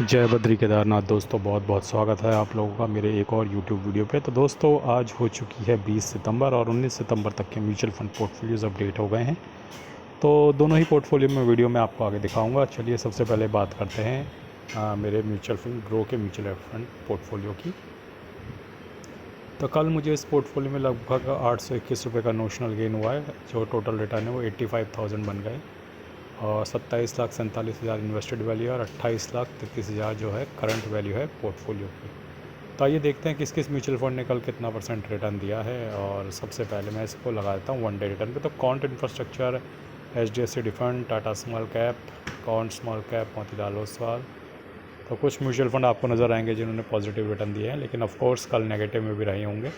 जय बद्री केदारनाथ। दोस्तों बहुत बहुत स्वागत है आप लोगों का मेरे एक और YouTube वीडियो पे। तो दोस्तों आज हो चुकी है 20 सितंबर और 19 सितंबर तक के म्यूचुअल फंड पोर्टफोलियोज़ अपडेट हो गए हैं। तो दोनों ही पोर्टफोलियो में वीडियो में आपको आगे दिखाऊंगा। चलिए सबसे पहले बात करते हैं मेरे म्यूचुअल फंड ग्रो के म्यूचुअल फंड पोर्टफोलियो की। तो कल मुझे इस पोर्टफोलियो में लगभग 821 रुपये का नोशनल गेन हुआ है। जो टोटल रिटर्न है वो 85,000 बन गए और 27,47,000 इन्वेस्टेड वैल्यू और 28,33,000 जो है करंट वैल्यू है पोर्टफोलियो की। तो आइए देखते हैं किस किस म्यूचुअल फंड ने कल कितना परसेंट रिटर्न दिया है। और सबसे पहले मैं इसको लगा देता हूँ वन डे रिटर्न पे। तो can't infrastructure, HDFC defend, Tata small cap, can't small cap, Motilal Oswal. तो कुछ म्यूचुअल फंड आपको नज़र आएंगे जिन्होंने पॉजिटिव रिटर्न दिए हैं, लेकिन ऑफ कोर्स कल नेगेटिव में भी रहे होंगे।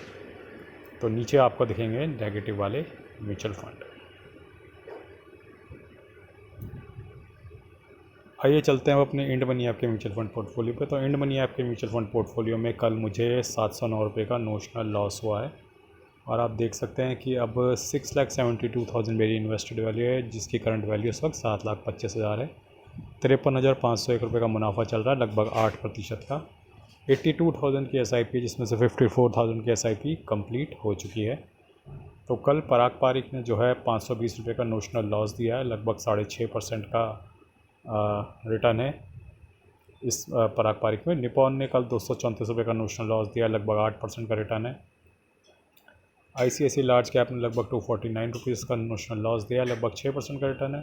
तो नीचे आपको दिखेंगे नेगेटिव वाले म्यूचुअल फंड। आइए चलते हैं अपने इंड मनी ऐप के म्यूचुअल फंड पोर्टफोलियो पे। तो इंड मनी ऐप के म्यूचुअल फंड पोर्टफोलियो में कल मुझे 709 रुपये का नोशनल लॉस हुआ है। और आप देख सकते हैं कि अब 6,72,000 मेरी इन्वेस्टेड वैल्यू है, जिसकी करंट वैल्यू इस वक्त 7,25,000 है। 53,501 रुपये का मुनाफा चल रहा है, लगभग 8% का। 82,000 की SIP, जिसमें से 54,000 की SIP कंप्लीट हो चुकी है। तो कल पराग पारिक ने जो है 520 रुपये का नोशनल लॉस दिया है, लगभग 6.5% का रिटर्न है इस पराग पारिक में। निपॉन ने कल 234 रुपये का नोशनल लॉस दिया, लगभग 8% का रिटर्न है। ICICI लार्ज कैप ने लगभग 249 रुपीज़ का नोशनल लॉस दिया, लगभग 6% का रिटर्न है।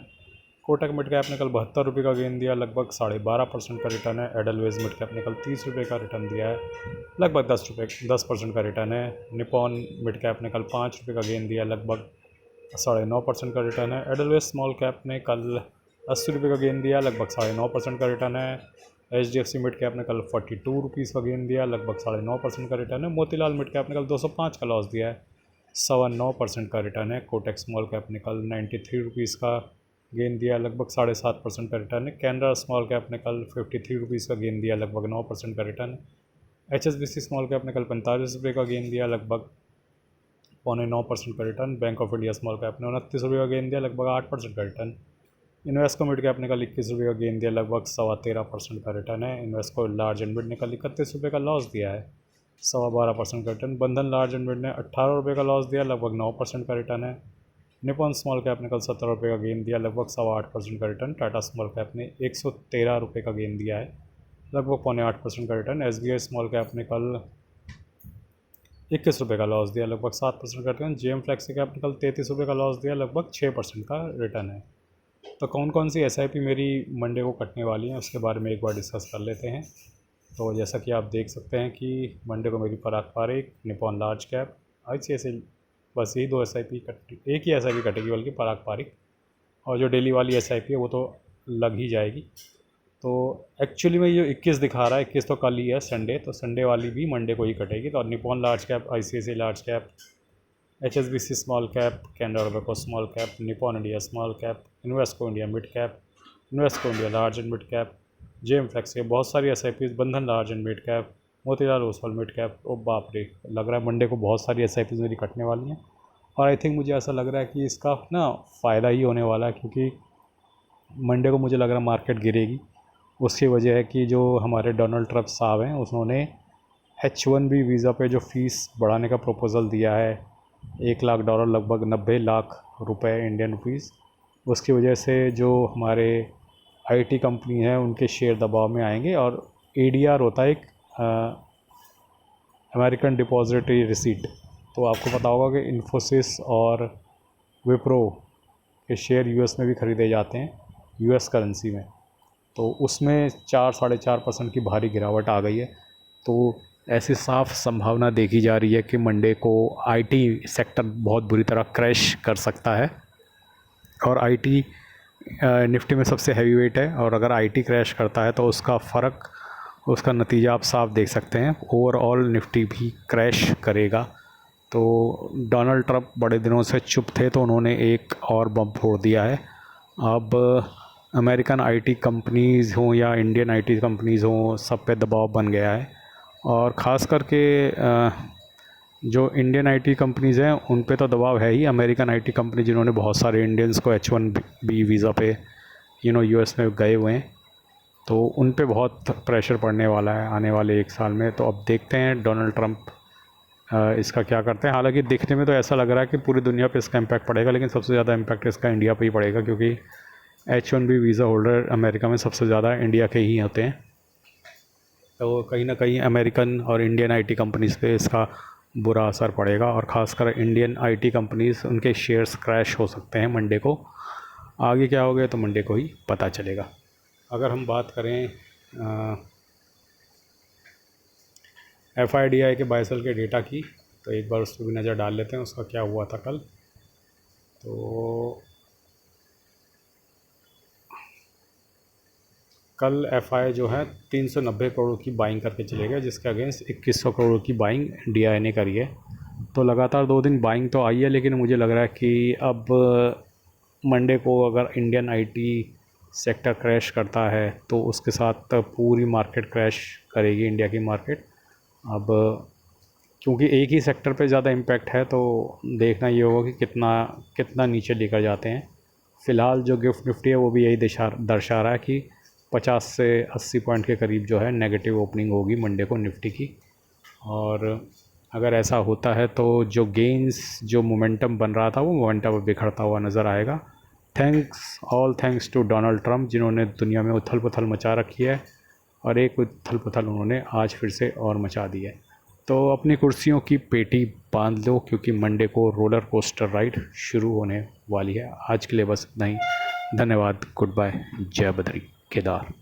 कोटक मिड कैप ने कल 72 रुपये का गेन दिया, लगभग 12.5% का रिटर्न है। एडलवेज मिड कैप ने कल 30 रुपये का रिटर्न दिया है, लगभग 10% का रिटर्न है। निपॉन मिड कैप ने कल 5 रुपये का गेन दिया, लगभग 9.5% का रिटर्न है। एडलवेज स्मॉल कैप ने कल 80 रुपये का गेन दिया, लगभग 9.5% का रिटर्न है। HDFC मिड कैप ने कल 42 रुपीज़ का गेन दिया, लगभग 9.5% का रिटर्न है। मोतीलाल मिड कैप ने कल 205 का लॉस दिया है, 9.25% का रिटर्न है। कोटक स्मॉल कैप ने कल 93 रुपीज़ का गेन दिया, लगभग 7.5% का रिटर्न है। कैनरा स्मॉल कैप ने कल 53 रुपीज़ का गेन दिया, लगभग 9% का रिटर्न है। HSBC स्मॉल कैप ने कल 45 रुपये का गेन दिया, लगभग 9.25% का return. Bank of India small cap ने 29 रुपये का गेन दिया, लगभग 8% का रिटर्न। इन्वेस्को मिड कैप ने कल 21 रुपये का गेन दिया, लगभग 13.25% का रिटर्न है। इन्वेस्को लार्ज एंड मिड ने कल 31 रुपये का लॉस दिया है, 12.25% का रिटर्न। बंधन लार्ज एंड मिड ने 18 रुपये का लॉस दिया, लगभग 9% का रिटर्न है। निपॉन स्मॉल कैप ने कल 17 रुपये का गेन दिया, लगभग 8.25% का रिटर्न। टाटा स्मॉल कैप ने 113 रुपये का गेन दिया है, लगभग 8.25% का रिटर्न। SBI स्मॉल कैप ने कल 21 रुपये का लॉस दिया, लगभग 7% का रिटर्न। JM फ्लेक्सी कैप ने कल 33 रुपये का लॉस दिया, लगभग 6% का रिटर्न है। तो कौन कौन सी SIP मेरी मंडे को कटने वाली हैं उसके बारे में एक बार डिस्कस कर लेते हैं। तो जैसा कि आप देख सकते हैं कि मंडे को मेरी Parag Parikh, Nippon large cap, ICICI, बस यही 2 SIP एक ही SIP कटेगी बल्कि पराग पारिक। और जो डेली वाली SIP है वो तो लग ही जाएगी। तो एक्चुअली में ये 21 दिखा रहा है, 21 तो कल ही है संडे, तो संडे वाली भी मंडे को ही कटेगी। तो Nippon large cap, ICICI large cap, HSBC small cap, Canara Robeco small cap, Nippon India small cap, Invesco India mid cap, Invesco India large and mid cap, JM flex के बहुत सारी SIPs, Bandhan large and mid cap, Motilal Oswal mid cap. ओ बाप रे, लग रहा है Monday को बहुत सारी SIPs मेरी कटने वाली हैं। और आई थिंक मुझे ऐसा लग रहा है कि इसका ना फ़ायदा ही होने वाला है, क्योंकि मंडे को मुझे लग रहा है मार्केट गिरेगी। उसकी वजह है कि जो हमारे डोनाल्ड ट्रंप साहब हैं उन्होंने H1B वीज़ा पे जो फ़ीस बढ़ाने का प्रपोज़ल दिया है, $1,00,000, लगभग 90 लाख रुपए इंडियन रुपीज़। उसकी वजह से जो हमारे IT कंपनी है उनके शेयर दबाव में आएंगे। और ADR होता है एक अमेरिकन डिपॉजिटरी रिसीट। तो आपको पता होगा कि इन्फोसिस और विप्रो के शेयर US में भी ख़रीदे जाते हैं, US करेंसी में। तो उसमें 4-4.5% की भारी गिरावट आ गई है। तो ऐसी साफ संभावना देखी जा रही है कि मंडे को IT सेक्टर बहुत बुरी तरह क्रैश कर सकता है। और IT निफ्टी में सबसे हैवी वेट है, और अगर IT क्रैश करता है तो उसका फ़र्क, उसका नतीजा आप साफ देख सकते हैं। ओवरऑल निफ्टी भी क्रैश करेगा। तो डोनाल्ड ट्रंप बड़े दिनों से चुप थे, तो उन्होंने एक और बम फोड़ दिया है। अब अमेरिकन IT कंपनीज़ हों या इंडियन IT कंपनीज़ हों, सब पे दबाव बन गया है। और ख़ास करके जो इंडियन IT कंपनीज़ हैं उन पे तो दबाव है ही। अमेरिकन IT कंपनी जिन्होंने बहुत सारे इंडियंस को H1B वीज़ा पे US में गए हुए हैं, तो उन पे बहुत प्रेशर पड़ने वाला है आने वाले 1 साल में। तो अब देखते हैं डोनाल्ड ट्रंप इसका क्या करते हैं। हालांकि देखने में तो ऐसा लग रहा है कि पूरी दुनिया पे इसका इम्पैक्ट पड़ेगा, लेकिन सबसे ज़्यादा इम्पैक्ट इसका इंडिया पे ही पड़ेगा, क्योंकि H1B वीज़ा होल्डर अमेरिका में सबसे ज़्यादा इंडिया के ही होते हैं। तो कहीं ना कहीं अमेरिकन और इंडियन IT कंपनीज़ पे इसका बुरा असर पड़ेगा, और ख़ासकर इंडियन IT कंपनीज़, उनके शेयर्स क्रैश हो सकते हैं मंडे को। आगे क्या हो गया तो मंडे को ही पता चलेगा। अगर हम बात करें FIDI के बायसेल के डेटा की, तो एक बार उस पर भी नज़र डाल लेते हैं उसका क्या हुआ था कल। तो कल FI जो है 390 करोड़ की बाइंग करके चले गए, जिसके अगेंस्ट 2100 करोड़ की बाइंग DI ने करी है। तो लगातार 2 दिन बाइंग तो आई है, लेकिन मुझे लग रहा है कि अब मंडे को अगर इंडियन IT सेक्टर क्रैश करता है तो उसके साथ पूरी मार्केट क्रैश करेगी, इंडिया की मार्केट। अब क्योंकि एक ही सेक्टर पे ज़्यादा इम्पैक्ट है, तो देखना ये होगा कि कितना कितना नीचे लेकर जाते हैं। फ़िलहाल जो गिफ्ट निफ्टी है वो भी यही दर्शा रहा है कि 50 से 80 पॉइंट के करीब जो है नेगेटिव ओपनिंग होगी मंडे को निफ्टी की। और अगर ऐसा होता है तो जो गेंस, जो मोमेंटम बन रहा था, वो मोमेंटम बिखरता हुआ नज़र आएगा। All thanks to Donald Trump, जिन्होंने दुनिया में उथल पुथल मचा रखी है, और एक उथल पुथल उन्होंने आज फिर से और मचा दी है। तो अपनी कुर्सियों की पेटी बांध लो, क्योंकि मंडे को रोलर कोस्टर राइड शुरू होने वाली है। आज के लिए बस इतना ही। धन्यवाद, गुड बाय, जय बद्री केदार।